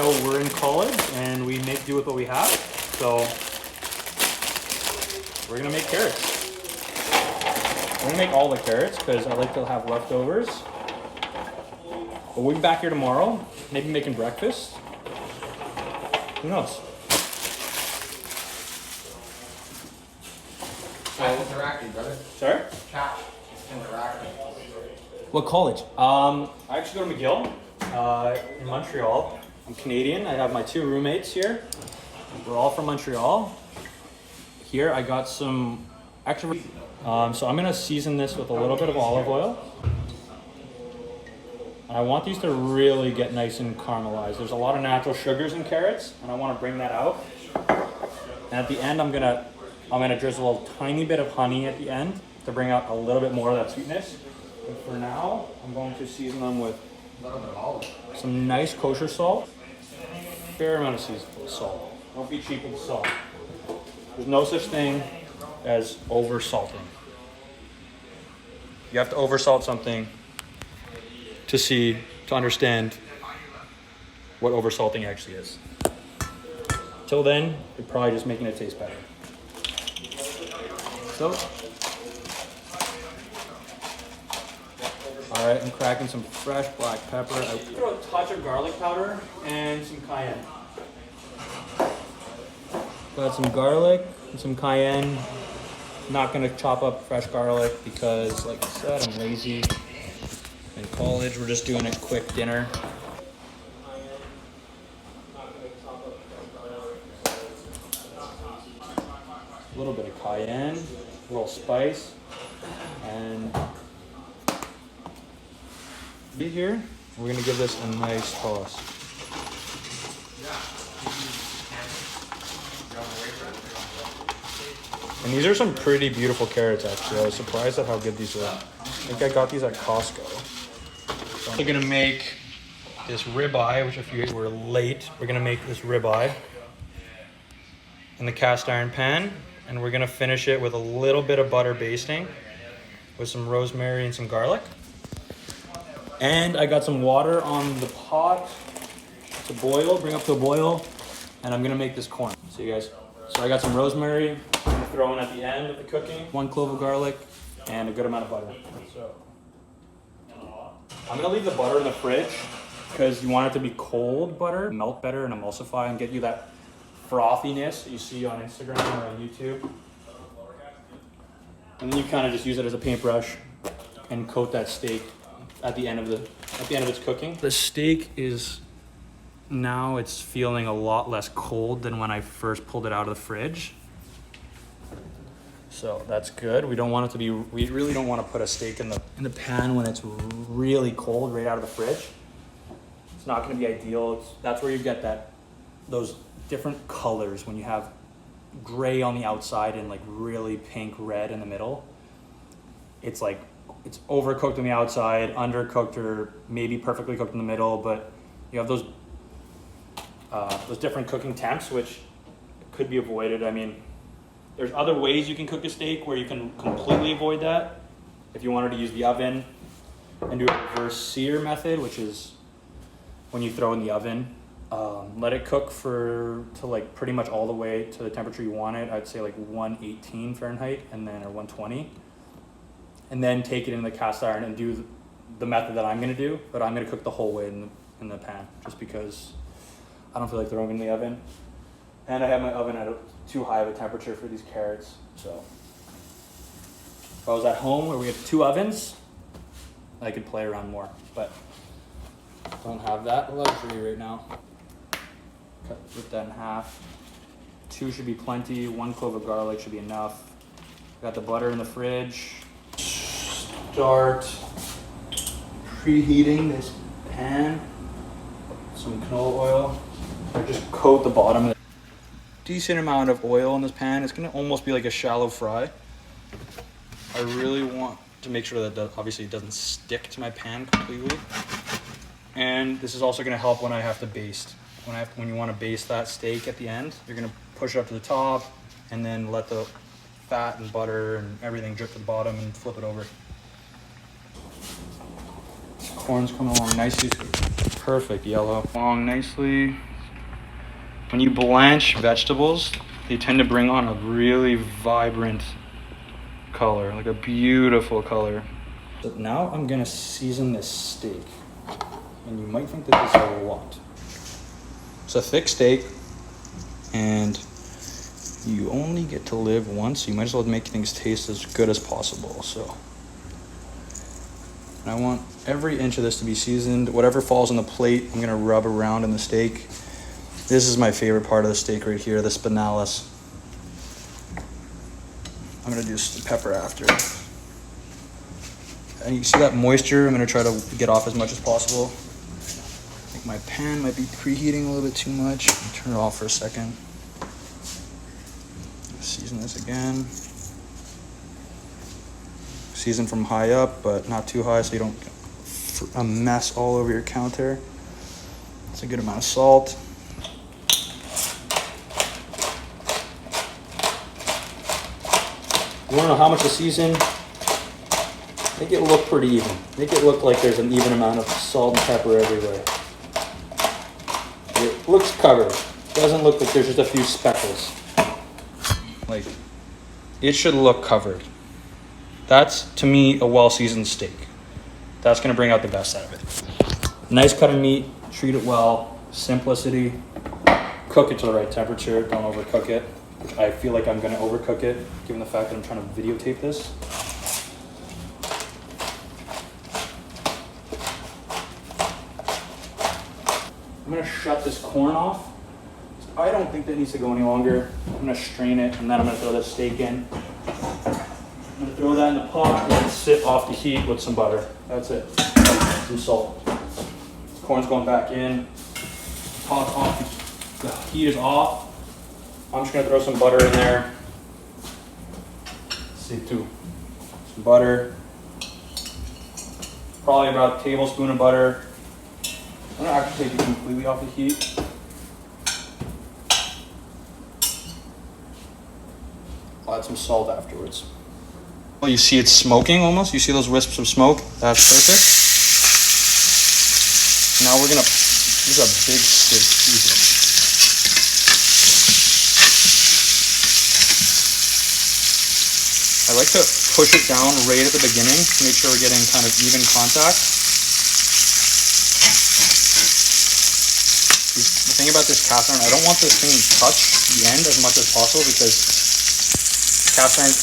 We're in college and we make do with what we have. So we're gonna make carrots. We're gonna make all the carrots because I like to have leftovers. But we'll be back here tomorrow, maybe making breakfast. Who knows? Chat's interacting, brother. Sorry? Chat is interacting. What college? I actually go to McGill in Montreal. I'm Canadian. I have my 2 roommates here. We're all from Montreal. Here I got some extra. So I'm gonna season this with a little bit of olive oil. And I want these to really get nice and caramelized. There's a lot of natural sugars in carrots, and I want to bring that out. And at the end, I'm gonna drizzle a tiny bit of honey at the end to bring out a little bit more of that sweetness. But for now, I'm going to season them with some nice kosher salt. Fair amount of salt. Don't be cheap with salt. There's no such thing as over salting. You have to over salt something to understand what over salting actually is. Till then, you're probably just making it taste better. So, all right, I'm cracking some fresh black pepper. I throw a touch of garlic powder and some cayenne. Got some garlic and some cayenne. Not gonna chop up fresh garlic because, like I said, I'm lazy. In college, we're just doing a quick dinner. A little bit of cayenne, a little spice, and here, we're gonna give this a nice toss. And these are some pretty beautiful carrots, actually. I was surprised at how good these were. I think I got these at Costco. So we're gonna make this ribeye, which if you were late, we're gonna make this ribeye in the cast iron pan. And we're gonna finish it with a little bit of butter basting with some rosemary and some garlic. And I got some water on the pot to boil, bring up to a boil, and I'm gonna make this corn. See you guys. So I got some rosemary I'm gonna throw in at the end of the cooking, 1 clove of garlic, and a good amount of butter. So I'm gonna leave the butter in the fridge because you want it to be cold butter, melt better and emulsify and get you that frothiness that you see on Instagram or on YouTube. And then you kind of just use it as a paintbrush and coat that steak at the end of its cooking. The steak is now it's feeling a lot less cold than when I first pulled it out of the fridge. So that's good. We really don't want to put a steak in the pan when it's really cold right out of the fridge. It's not going to be ideal. That's where you get those different colors when you have gray on the outside and like really pink red in the middle. It's like it's overcooked on the outside, undercooked or maybe perfectly cooked in the middle, but you have those different cooking temps which could be avoided. I mean, there's other ways you can cook a steak where you can completely avoid that. If you wanted to use the oven and do a reverse sear method, which is when you throw in the oven, let it cook to like pretty much all the way to the temperature you want it. I'd say like 118 Fahrenheit or 120. And then take it in the cast iron and do the method that I'm gonna do, but I'm gonna cook the whole way in the pan just because I don't feel like throwing it in the oven. And I have my oven at too high of a temperature for these carrots. So if I was at home where we have 2 ovens, I could play around more, but don't have that luxury right now. Split that in half. 2 should be plenty. 1 clove of garlic should be enough. Got the butter in the fridge. Start preheating this pan. Some canola oil. Or just coat the bottom. Decent amount of oil in this pan. It's gonna almost be like a shallow fry. I really want to make sure that obviously it doesn't stick to my pan completely. And this is also gonna help when I have to baste. When you want to baste that steak at the end, you're gonna push it up to the top and then let the fat and butter and everything drip to the bottom and flip it over. This corn's coming along nicely. perfect yellow. Long nicely. When you blanch vegetables, they tend to bring on a really vibrant color, like a beautiful color. So now I'm gonna season this steak. And you might think that this is a lot. It's a thick steak, and you only get to live once, so you might as well make things taste as good as possible. So I want every inch of this to be seasoned. Whatever falls on the plate, I'm gonna rub around in the steak. This is my favorite part of the steak right here, the spinalis. I'm gonna do some pepper after. And you see that moisture? I'm gonna try to get off as much as possible. I think my pan might be preheating a little bit too much. Turn it off for a second. Season this again. Season from high up, but not too high so you don't get a mess all over your counter. It's a good amount of salt. You wanna know how much to season? Make it look pretty even. Make it look like there's an even amount of salt and pepper everywhere. It looks covered. It doesn't look like there's just a few speckles. Like, it should look covered. That's, to me, a well-seasoned steak. That's gonna bring out the best out of it. Nice cut of meat, treat it well, simplicity. Cook it to the right temperature, don't overcook it. Which I feel like I'm gonna overcook it, given the fact that I'm trying to videotape this. I'm gonna shut this corn off. I don't think that needs to go any longer. I'm gonna strain it, and then I'm gonna throw this steak in. I'm gonna throw that in the pot and let it sit off the heat with some butter. That's it. Some salt. Corn's going back in. Pot's off. The heat is off. I'm just gonna throw some butter in there. C'est tout. Some butter. Probably about a tablespoon of butter. I'm gonna actually take it completely off the heat. I'll add some salt afterwards. Well, you see it's smoking almost. You see those wisps of smoke? That's perfect. Now we're gonna, this is a big steak. Jesus. I like to push it down right at the beginning to make sure we're getting kind of even contact. The thing about this cast iron, I don't want this thing to touch the end as much as possible because cast iron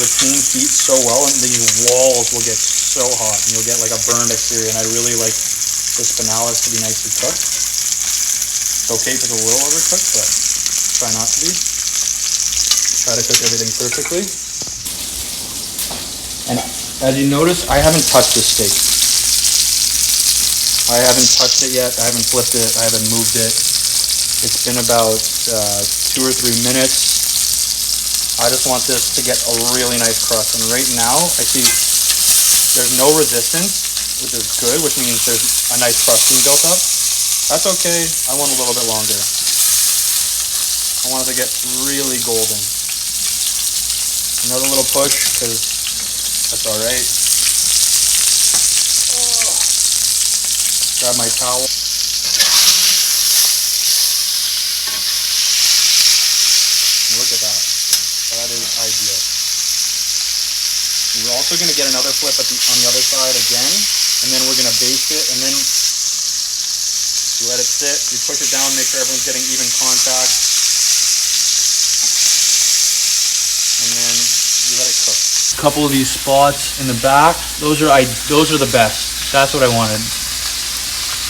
retain heat so well and these walls will get so hot and you'll get like a burned exterior, and I really like the spinalis to be nicely cooked. It's okay if it's a little overcooked, but try not to be. Try to cook everything perfectly. And as you notice, I haven't touched this steak. I haven't touched it yet. I haven't flipped it. I haven't moved it. It's been about 2 or 3 minutes. I just want this to get a really nice crust. And right now, I see there's no resistance, which is good, which means there's a nice crust being built up. That's okay. I want a little bit longer. I want it to get really golden. Another little push, because that's all right. Grab my towel. Look at that. That is ideal. We're also going to get another flip on the other side again, and then we're going to baste it, and then you let it sit, you push it down, make sure everyone's getting even contact, and then you let it cook. A couple of these spots in the back, those are the best. That's what I wanted.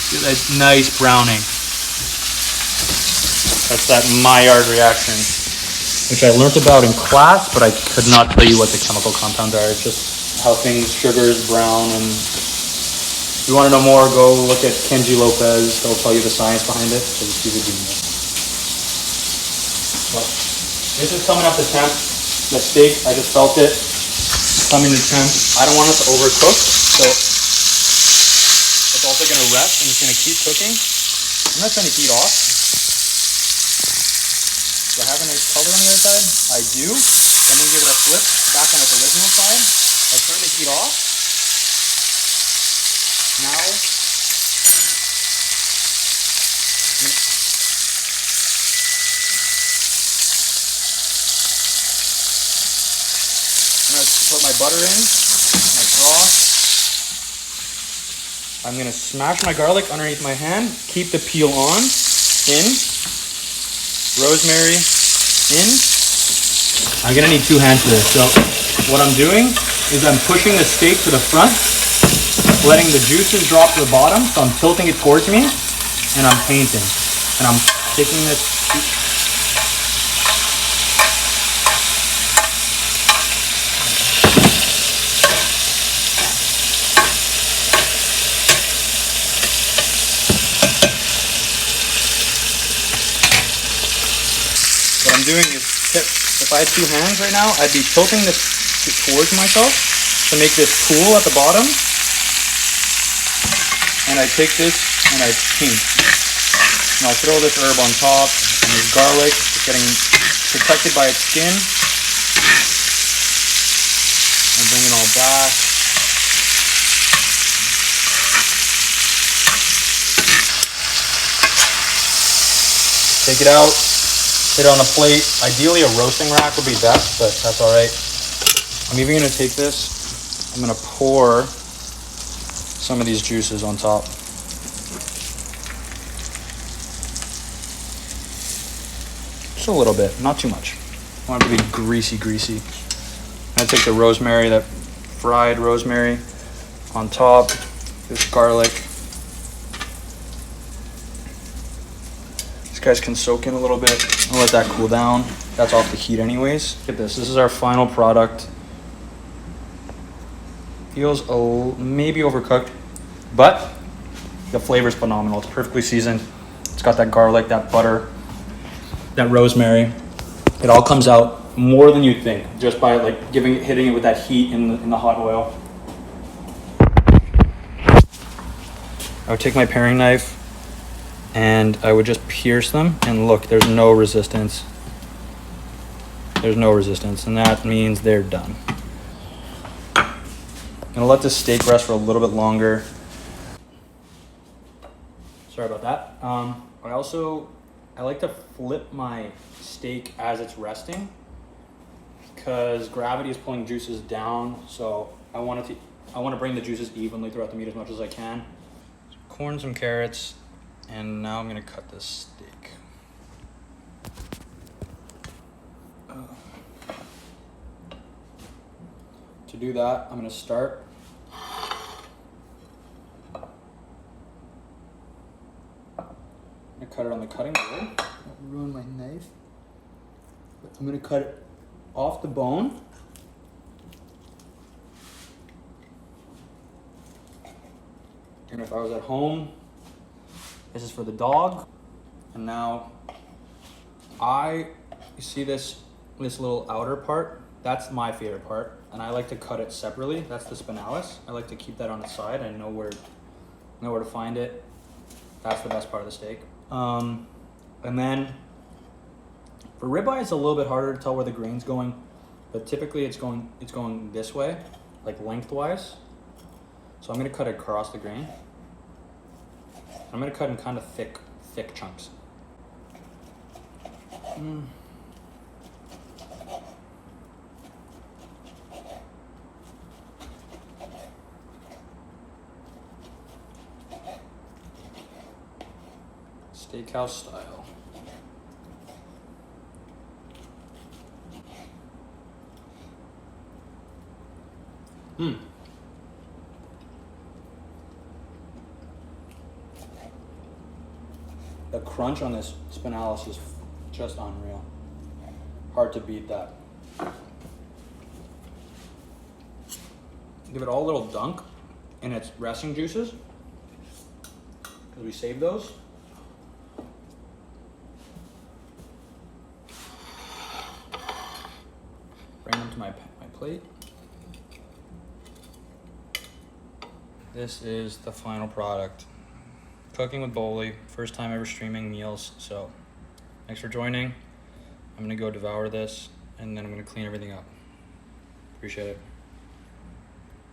Get that nice browning. That's that Maillard reaction, which I learned about in class, but I could not tell you what the chemical compounds are. It's just how things, sugars, brown, and if you want to know more, go look at Kenji Lopez. He'll tell you the science behind it, because he's a genius. But this is coming up to temp. The steak, I just felt it coming to temp. I don't want it to overcook, so it's also going to rest and it's going to keep cooking. I'm not trying to heat off. Do I have a nice color on the other side? I do. So I'm going to give it a flip back on its original side. I turn the heat off. Now, my butter in, my broth. I'm gonna smash my garlic underneath my hand, keep the peel on, in, rosemary, in. I'm gonna need 2 hands for this. So what I'm doing is I'm pushing the steak to the front, letting the juices drop to the bottom. So I'm tilting it towards me and I'm painting. And I'm taking this. What I'm doing is if I had 2 hands right now, I'd be tilting this towards myself to make this pool at the bottom. And I take this and I paint. And I'll throw this herb on top and this garlic. It's getting protected by its skin. And bring it all back. Take it out. Put it on a plate. Ideally a roasting rack would be best, but that's all right. I'm even gonna take this. I'm gonna pour some of these juices on top. Just a little bit, not too much. I want it to be greasy. I'm gonna take the rosemary, that fried rosemary on top, this garlic. These guys can soak in a little bit. I'll let that cool down. That's off the heat anyways. Look at this. This is our final product. Feels maybe overcooked, but the flavor's phenomenal. It's perfectly seasoned. It's got that garlic, that butter, that rosemary. It all comes out more than you'd think just by like hitting it with that heat in the hot oil. I would take my paring knife and I would just pierce them, and look, there's no resistance. There's no resistance, and that means they're done. I'm gonna let this steak rest for a little bit longer. Sorry about that. I like to flip my steak as it's resting because gravity is pulling juices down. So I want to bring the juices evenly throughout the meat as much as I can. Corn, some carrots, and now I'm gonna cut this steak. To do that, I'm gonna start. I'm gonna cut it on the cutting board. Don't ruin my knife. But I'm gonna cut it off the bone. And if I was at home, this is for the dog. And now you see this little outer part? That's my favorite part. And I like to cut it separately. That's the spinalis. I like to keep that on its side. I know where to find it. That's the best part of the steak. And then for ribeye, it's a little bit harder to tell where the grain's going, but typically it's going this way, like lengthwise. So I'm gonna cut it across the grain. I'm gonna cut in kind of thick chunks. Steakhouse style. The crunch on this spinalis is just unreal. Hard to beat that. Give it all a little dunk in its resting juices, because we saved those. Bring them to my plate. This is the final product. Cooking with Bowley, first time ever streaming meals, so thanks for joining. I'm gonna go devour this, and then I'm gonna clean everything up. Appreciate it.